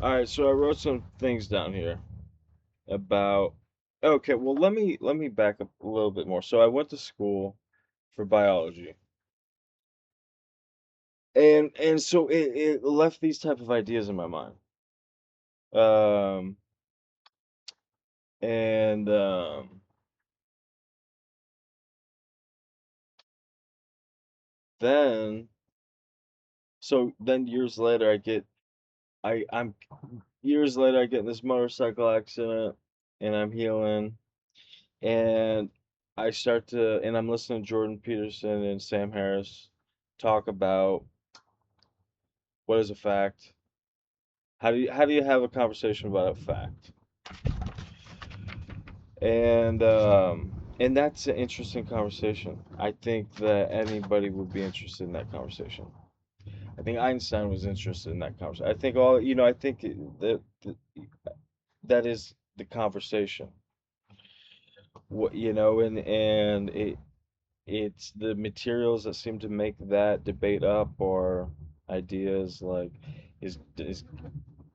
All right, so I wrote some things down here about. Okay, well let me back up a little bit more. So I went to school for biology, and so it left these type of ideas in my mind. Um, and then so then years later I'm years later I get in this motorcycle accident, and I'm healing, and I'm listening to Jordan Peterson and Sam Harris talk about what is a fact. How do you have a conversation about a fact? And that's an interesting conversation. I think that anybody would be interested in that conversation. I think Einstein was interested in that conversation. I think all you know. I think that is the conversation. What and it's the materials that seem to make that debate up, or ideas like is is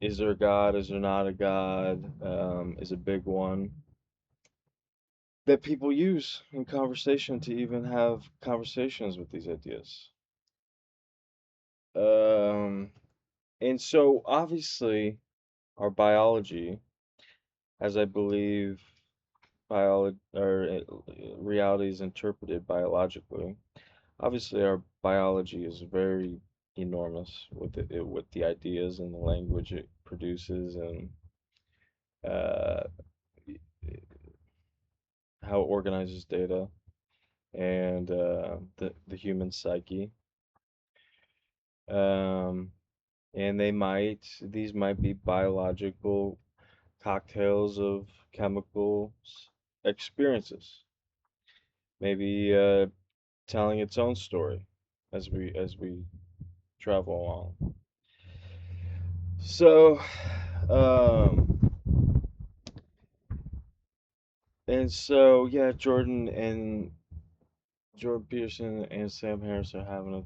is there a God? Is there not a God? Is a big one that people use in conversation to even have conversations with these ideas. Um, and so obviously our biology, as I believe biology or reality is interpreted biologically, obviously our biology is very enormous with the ideas and the language it produces, and uh, how it organizes data, and the human psyche. Um, and these might be biological cocktails of chemicals experiences, maybe telling its own story as we travel along. So, um, and so yeah, Jordan Peterson and Sam Harris are having a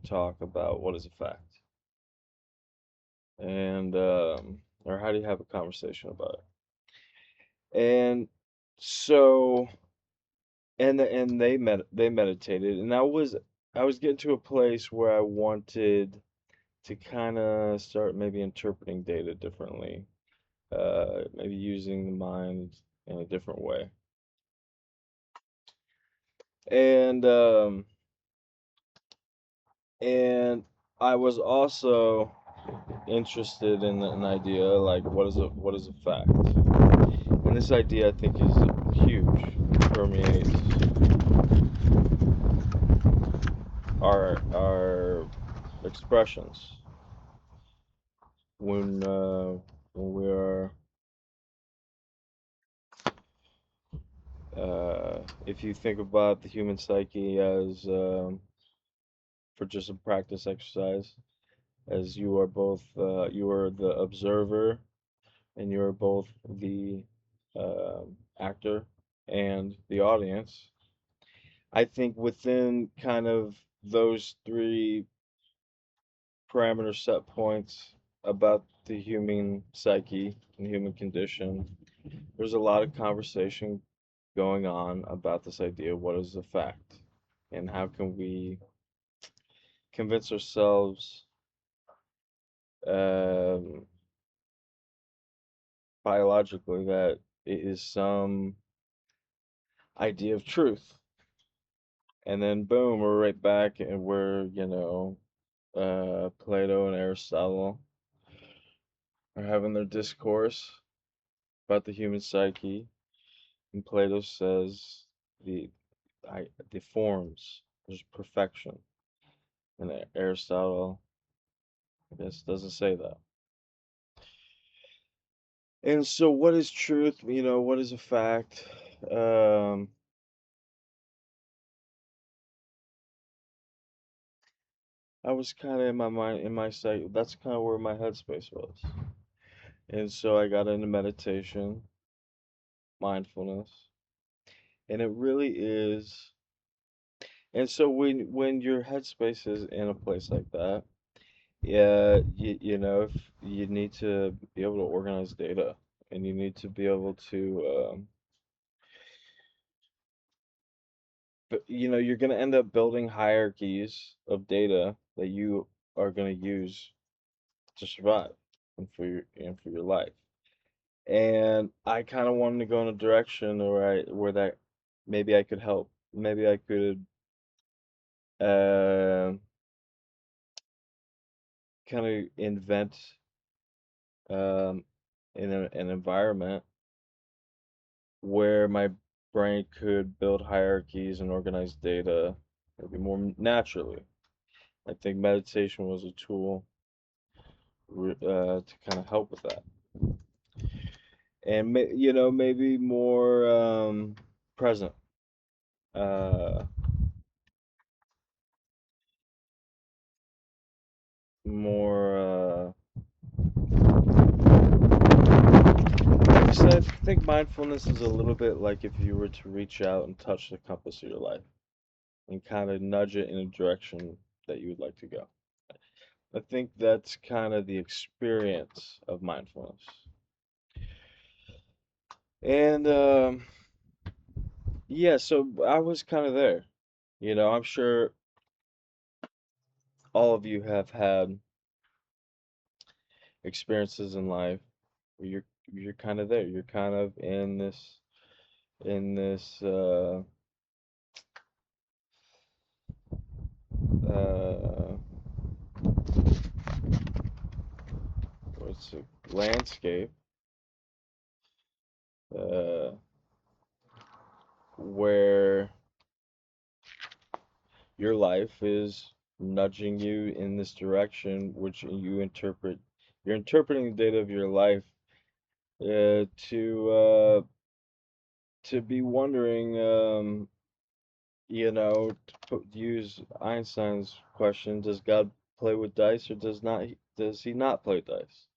talk about what is a fact, and or how do you have a conversation about it. And so and they meditated, and I was getting to a place where I wanted to kind of start maybe interpreting data differently, maybe using the mind in a different way. And um and I was also interested in an idea like what is a fact. And this idea I think is huge. It permeates our expressions when we are if you think about the human psyche as for just a practice exercise, as you are the observer, and you are both the actor and the audience. I think within kind of those three parameter set points about the human psyche and human condition, there's a lot of conversation going on about this idea of what is a fact, and how can we convince ourselves um, biologically that it is some idea of truth. And then boom, we're right back, and Plato and Aristotle are having their discourse about the human psyche, and Plato says the the forms, there's perfection, and Aristotle, I guess, doesn't say that. And so, what is truth? What is a fact? Um, I was kind of in my mind, in my sight. That's kind of where my headspace was. And so I got into meditation, mindfulness, and it really is. And so when your headspace is in a place like that, yeah, you need to be able to organize data, and you need to be able to but you're going to end up building hierarchies of data that you are going to use to survive and for your life. And I kind of wanted to go in a direction where that maybe I could help. Maybe I could uh, kind of invent um, an environment where my brain could build hierarchies and organize data maybe more naturally. I think meditation was a tool to kind of help with that, and maybe more present, uh, more. So I think mindfulness is a little bit like if you were to reach out and touch the compass of your life and kind of nudge it in a direction that you would like to go. I think that's kind of the experience of mindfulness. And yeah, so I was kind of there. I'm sure all of you have had experiences in life where you're kind of there. You're kind of in this uh what's it landscape uh where your life is nudging you in this direction, which you're interpreting the data of your life uh, to uh, to be wondering, use Einstein's question: Does God play with dice, or Does he not play dice?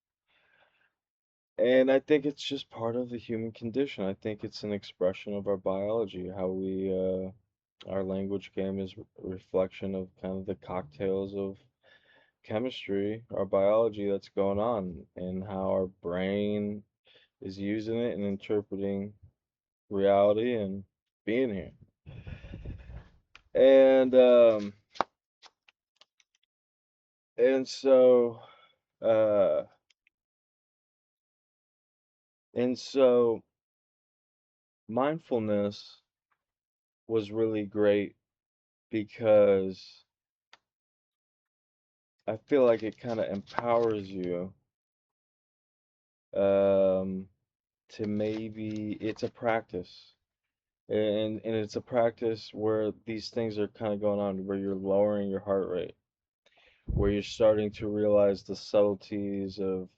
And I think it's just part of the human condition. I think it's an expression of our biology, how our language game is a reflection of kind of the cocktails of chemistry, our biology that's going on, and how our brain is using it and interpreting reality and being here. And and so uh and so mindfulness was really great because I feel like it kind of empowers you um to maybe it's a practice. And it's a practice where these things are kind of going on, where you're lowering your heart rate, where you're starting to realize the subtleties of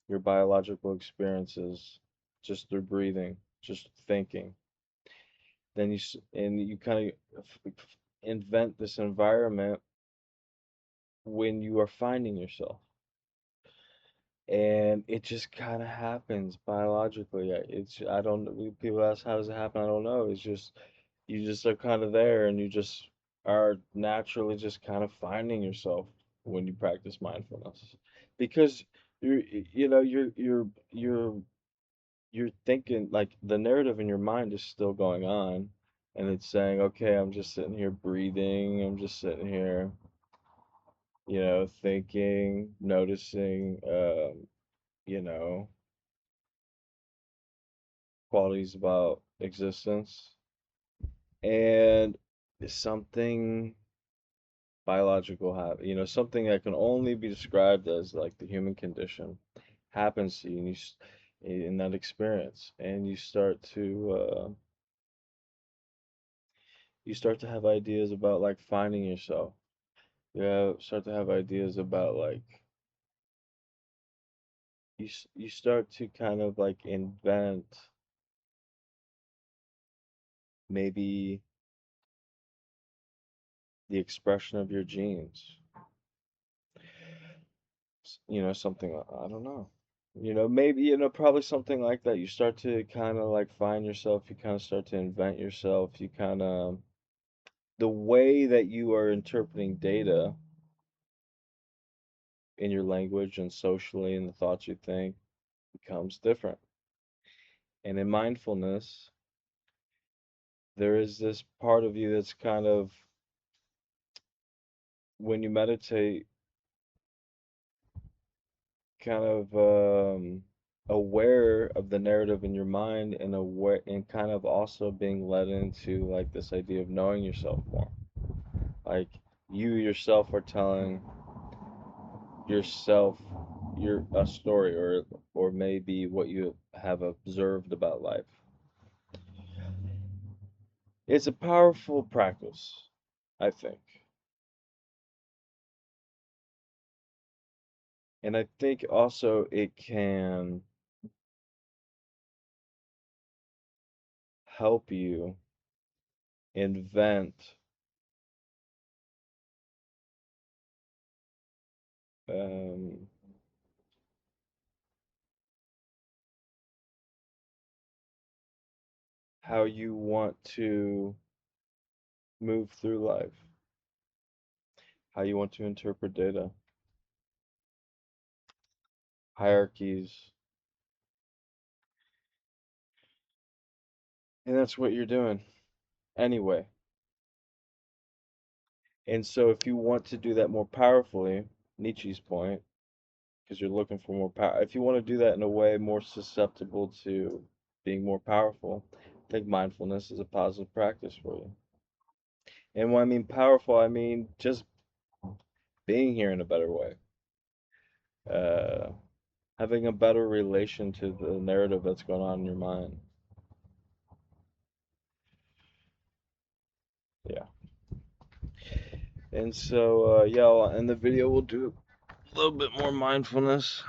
your biological experiences just through breathing, just thinking. Then you kind of invent this environment when you are finding yourself. And it just kind of happens biologically. I don't know. People ask, how does it happen? I don't know. It's just, you just are kind of there and you just are naturally just kind of finding yourself when you practice mindfulness. Because you're, you know, you're thinking like the narrative in your mind is still going on, and it's saying, okay, I'm just sitting here breathing, I'm just sitting here, thinking, noticing, you know, qualities about existence. And something biological something that can only be described as like the human condition happens to you, and in that experience, and you start to have ideas about like finding yourself. Start to have ideas about like you start to kind of like invent maybe the expression of your genes. Something I don't know. Maybe probably something like that. You start to kind of like find yourself. You kind of start to invent yourself. You kind of the way that you are interpreting data in your language and socially and the thoughts you think becomes different. And in mindfulness, there is this part of you that's kind of, when you meditate, kind of aware of the narrative in your mind and aware and kind of also being led into like this idea of knowing yourself more. Like you yourself are telling yourself your a story or maybe what you have observed about life. It's a powerful practice, I think. And I think also it can help you invent um, how you want to move through life, how you want to interpret data, hierarchies, and that's what you're doing anyway. And so, if you want to do that more powerfully, Nietzsche's point, because you're looking for more power, if you want to do that in a way more susceptible to being more powerful, I think mindfulness is a positive practice for you. And when I mean powerful, I mean just being here in a better way, uh, having a better relation to the narrative that's going on in your mind. Yeah. And so, yeah, in the video, we'll do a little bit more mindfulness.